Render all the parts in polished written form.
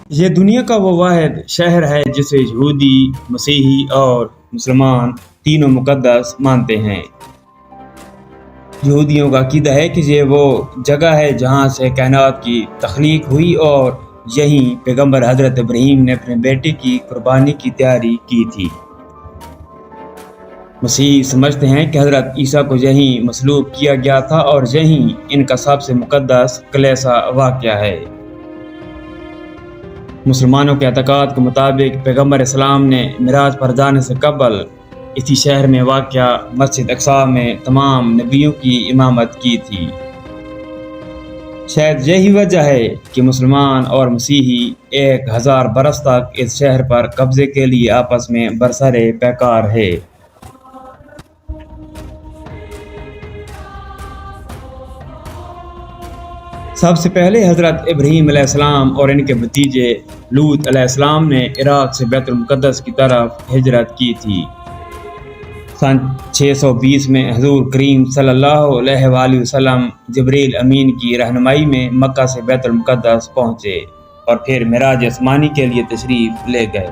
یہ دنیا کا وہ واحد شہر ہے جسے یہودی، مسیحی اور مسلمان تینوں مقدس مانتے ہیں۔ یہودیوں کا عقیدہ ہے کہ یہ وہ جگہ ہے جہاں سے کائنات کی تخلیق ہوئی اور یہیں پیغمبر حضرت ابراہیم نے اپنے بیٹے کی قربانی کی تیاری کی تھی۔ مسیحی سمجھتے ہیں کہ حضرت عیسیٰ کو یہیں مصلوب کیا گیا تھا اور یہیں ان کا سب سے مقدس کلیسا واقع ہے۔ مسلمانوں کے اعتقاد کے مطابق پیغمبر اسلام نے معراج پر جانے سے قبل اسی شہر میں واقع مسجد اقصی میں تمام نبیوں کی امامت کی تھی۔ شاید یہی وجہ ہے کہ مسلمان اور مسیحی 1000 برس تک اس شہر پر قبضے کے لیے آپس میں برسر پیکار ہے۔ سب سے پہلے حضرت ابراہیم علیہ السلام اور ان کے بھتیجے لوط علیہ السلام نے عراق سے بیت المقدس کی طرف ہجرت کی تھی۔ سن 620 میں حضور کریم صلی اللہ علیہ وآلہ وسلم جبریل امین کی رہنمائی میں مکہ سے بیت المقدس پہنچے اور پھر معراج آسمانی کے لیے تشریف لے گئے۔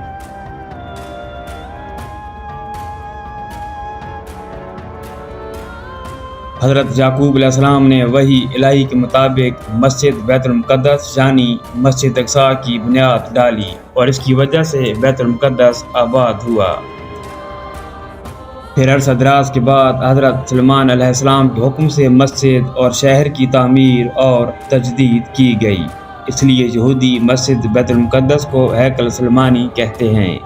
حضرت یعقوب علیہ السلام نے وحی الہی کے مطابق مسجد بیت المقدس یعنی مسجد اقصی کی بنیاد ڈالی اور اس کی وجہ سے بیت المقدس آباد ہوا۔ پھر عرصہ دراز کے بعد حضرت سلیمان علیہ السلام کے حکم سے مسجد اور شہر کی تعمیر اور تجدید کی گئی، اس لیے یہودی مسجد بیت المقدس کو ہیکل سلیمانی کہتے ہیں۔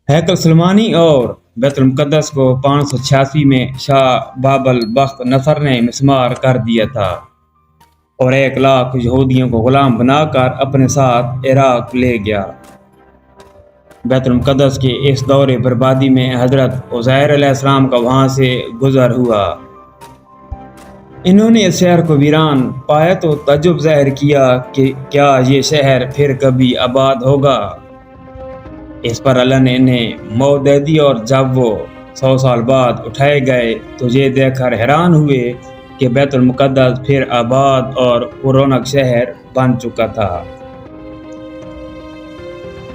ہیکل سلیمانی اور بیت المقدس کو 586 میں شاہ بابل بخت نصر نے مسمار کر دیا تھا اور 1 لاکھ یہودیوں کو غلام بنا کر اپنے ساتھ عراق لے گیا۔ بیت المقدس کے اس دور بربادی میں حضرت عزیر علیہ السلام کا وہاں سے گزر ہوا۔ انہوں نے اس شہر کو ویران پایا تو تعجب ظاہر کیا کہ کیا یہ شہر پھر کبھی آباد ہوگا۔ اس پر اللہ نے انہیں موت دے دی اور جب وہ 100 سال بعد اٹھائے گئے تو یہ دیکھ کر حیران ہوئے کہ بیت المقدس پھر آباد اور پررونق شہر بن چکا تھا۔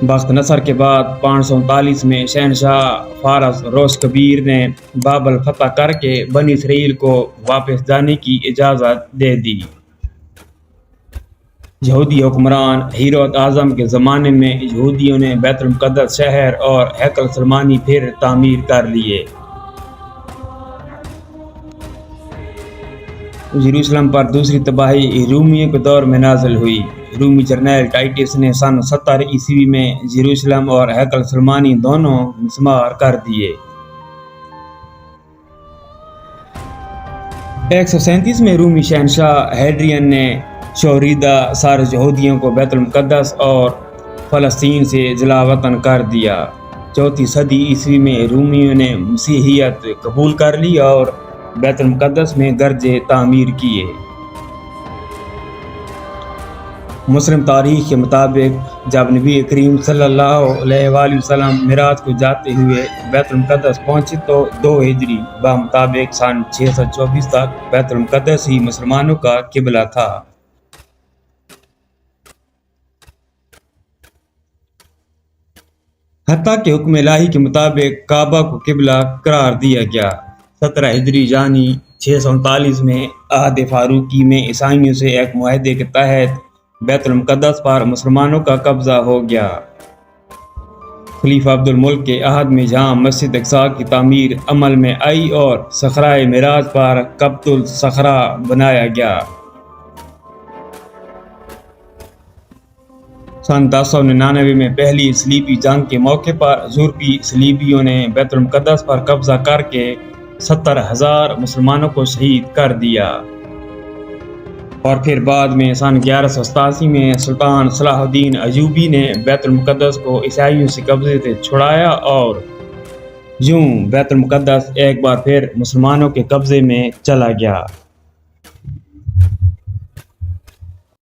بخت نصر کے بعد 539 میں شہنشاہ فارس روش کبیر نے بابل فتح کر کے بنی اسرائیل کو واپس جانے کی اجازت دے دی۔ یہودی حکمران ہیرود اعظم کے زمانے میں یہودیوں نے بیت المقدس شہر اور ہیکل سلیمانی پھر تعمیر کر لیے۔ یروشلم پر دوسری تباہی رومیوں کے دور میں نازل ہوئی۔ رومی جرنیل ٹائٹس نے سن 70 عیسوی میں یروشلم اور ہیکل سلیمانی دونوں مسمار کر دیے۔ 137 میں رومی شہنشاہ ہیڈرین نے شوریدہ سارے یہودیوں کو بیت المقدس اور فلسطین سے جلا وطن کر دیا۔ 4 صدی عیسوی میں رومیوں نے مسیحیت قبول کر لی اور بیت المقدس میں گرجے تعمیر کیے۔ مسلم تاریخ کے مطابق جب نبی کریم صلی اللہ علیہ وآلہ وسلم معراج کو جاتے ہوئے بیت المقدس پہنچے تو 2 ہجری بمطابق سن 624 تک بیت المقدس ہی مسلمانوں کا قبلہ تھا۔ حتیٰ کہ حکم الہی کے مطابق کعبہ کو قبلہ قرار دیا گیا۔ 17 ہجری یعنی 639 میں عہد فاروقی میں عیسائیوں سے ایک معاہدے کے تحت بیت المقدس پر مسلمانوں کا قبضہ ہو گیا۔ خلیفہ عبد الملک کے عہد میں جہاں مسجد اقصی کی تعمیر عمل میں آئی اور صخرۂ معراج پر قبۃ الصخرہ بنایا گیا۔ سن 1099 میں پہلی صلیبی جنگ کے موقع پر یورپی صلیبیوں نے بیت المقدس پر قبضہ کر کے 70,000 مسلمانوں کو شہید کر دیا اور پھر بعد میں سن 1187 میں سلطان صلاح الدین ایوبی نے بیت المقدس کو عیسائیوں سے قبضے سے چھڑایا اور یوں بیت المقدس ایک بار پھر مسلمانوں کے قبضے میں چلا گیا۔